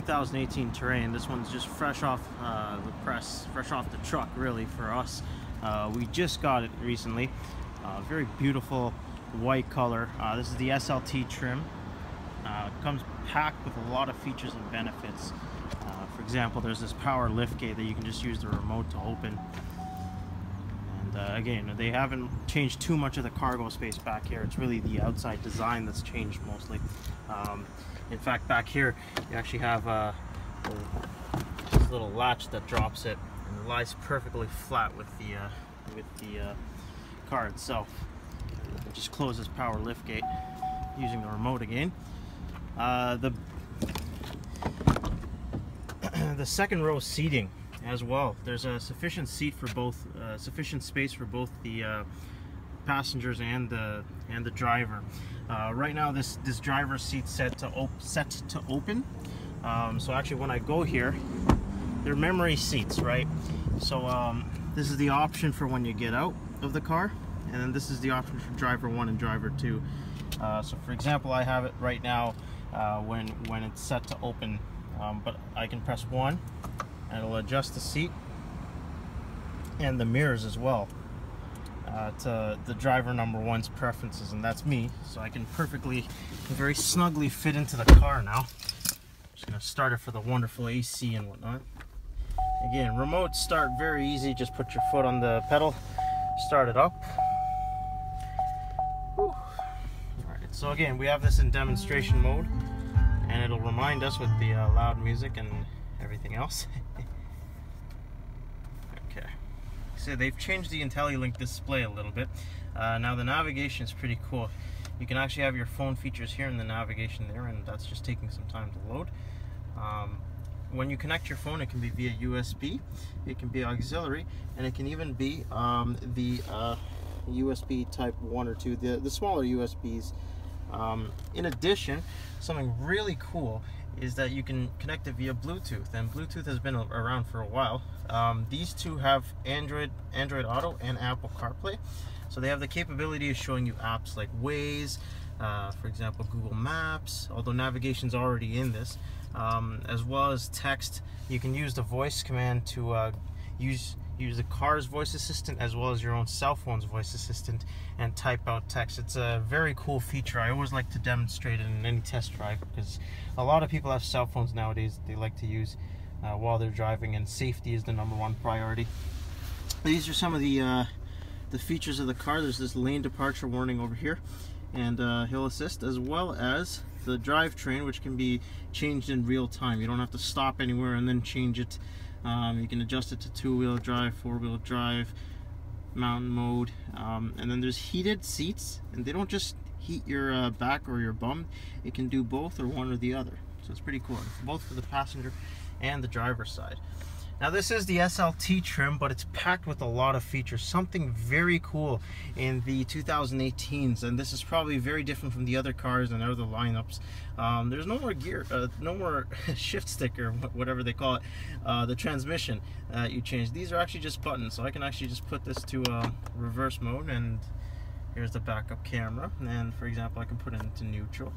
2018 Terrain. This one's just fresh off the press, fresh off the truck really for us. We just got it recently. Very beautiful white color. This is the SLT trim. It comes packed with a lot of features and benefits. For example, there's this power lift gate that you can just use the remote to open. And again, they haven't changed too much of the cargo space back here. It's really the outside design that's changed mostly. In fact, back here you actually have this little latch that drops it, and it lies perfectly flat with the car itself. It just closes power lift gate using the remote again. The second row seating as well. There's a sufficient seat for both, sufficient space for both the passengers and the driver. Right now, this driver's seat set to open. So actually, when I go here, they're memory seats, right? So this is the option for when you get out of the car, and then this is the option for driver 1 and driver 2. So for example, I have it right now when it's set to open, but I can press 1 and it'll adjust the seat and the mirrors as well to the driver number 1's preferences, and that's me. So I can very snugly fit into the car now. I'm just gonna start it for the wonderful AC and whatnot. Again, remote start, very easy. Just put your foot on the pedal, start it up. Whew. Alright, so again, we have this in demonstration mode, and it'll remind us with the loud music and everything else. Okay, so they've changed the IntelliLink display a little bit. Now the navigation is pretty cool. You can actually have your phone features here in the navigation there, and that's just taking some time to load. When you connect your phone, it can be via USB, it can be auxiliary, and it can even be the USB type 1 or 2, the smaller USBs. In addition, something really cool is that you can connect it via Bluetooth, and Bluetooth has been around for a while. These two have Android Auto and Apple CarPlay, so they have the capability of showing you apps like Waze, for example Google Maps, although navigation's already in this, as well as text. You can use the voice command to use the car's voice assistant as well as your own cell phone's voice assistant and type out text. It's a very cool feature. I always like to demonstrate it in any test drive because a lot of people have cell phones nowadays they like to use while they're driving, and safety is the #1 priority. These are some of the features of the car. There's this lane departure warning over here, and hill assist, as well as the drivetrain, which can be changed in real time. You don't have to stop anywhere and then change it. You can adjust it to 2-wheel drive, 4-wheel drive, mountain mode, and then there's heated seats, and they don't just heat your back or your bum. It can do both or one or the other, so it's pretty cool, both for the passenger and the driver's side. Now this is the SLT trim, but it's packed with a lot of features. Something very cool in the 2018s, and this is probably very different from the other cars and other lineups. There's no more gear, no more shift stick or whatever they call it. The transmission you change. These are actually just buttons, so I can actually just put this to reverse mode, and here's the backup camera. And for example, I can put it into neutral,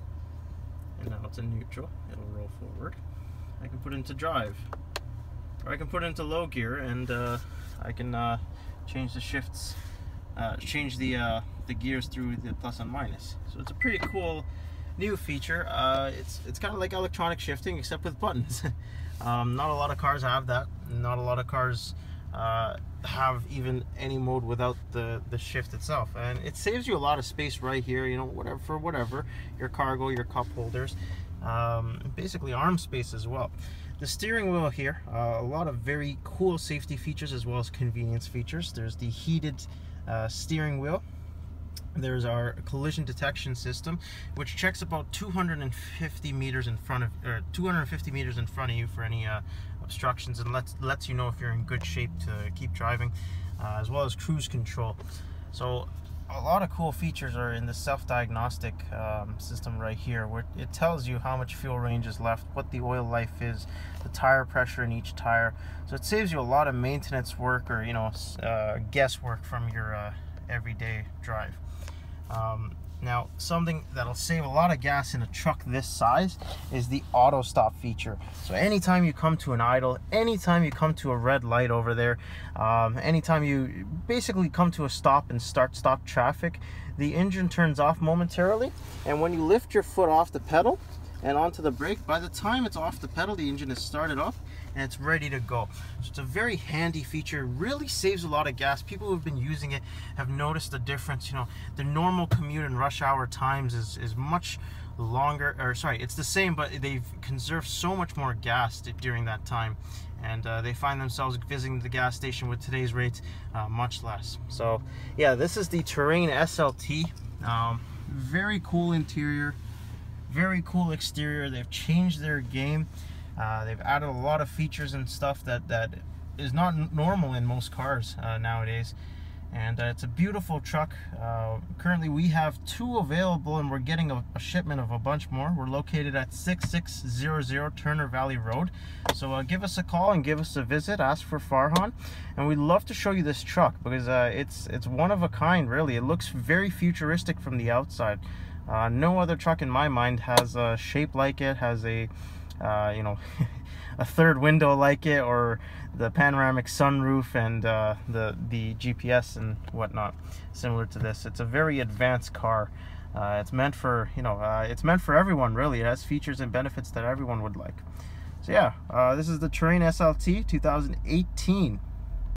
and now it's in neutral. It'll roll forward. I can put it into drive. Or I can put it into low gear, and I can change the shifts, change the gears through the plus and minus. So it's a pretty cool new feature. It's kind of like electronic shifting, except with buttons. Not a lot of cars have that. Not a lot of cars have even any mode without the shift itself, and it saves you a lot of space right here. You know, whatever your cargo, your cup holders, basically arm space as well. The steering wheel here, a lot of very cool safety features as well as convenience features. There's the heated steering wheel. There's our collision detection system, which checks about 250 meters in front of, or 250 meters in front of you for any obstructions, and lets you know if you're in good shape to keep driving, as well as cruise control. So a lot of cool features are in the self-diagnostic system right here, where it tells you how much fuel range is left, what the oil life is, the tire pressure in each tire. So it saves you a lot of maintenance work, or guesswork from your everyday drive. Now, something that'll save a lot of gas in a truck this size is the auto stop feature. So anytime you come to an idle, anytime you come to a red light over there, anytime you basically come to a stop and stop traffic, the engine turns off momentarily, and when you lift your foot off the pedal and onto the brake, by the time it's off the pedal, the engine is started up and it's ready to go. So it's a very handy feature, really saves a lot of gas. People who've been using it have noticed the difference. You know, the normal commute in rush hour times is much longer, or sorry, it's the same, but they've conserved so much more gas during that time, and they find themselves visiting the gas station with today's rates much less. So yeah, this is the Terrain SLT. Very cool interior, very cool exterior. They've changed their game. They've added a lot of features and stuff that is not normal in most cars nowadays, and it's a beautiful truck. Currently we have 2 available, and we're getting a shipment of a bunch more. We're located at 6600 Turner Valley Road, so give us a call and give us a visit. Ask for Farhan, and we'd love to show you this truck because it's one of a kind, really. It looks very futuristic from the outside. No other truck in my mind has a shape like it, has a you know, a third window like it, or the panoramic sunroof, and the GPS and whatnot similar to this. It's a very advanced car. It's meant for, you know, it's meant for everyone, really. It has features and benefits that everyone would like. So yeah, this is the Terrain SLT 2018.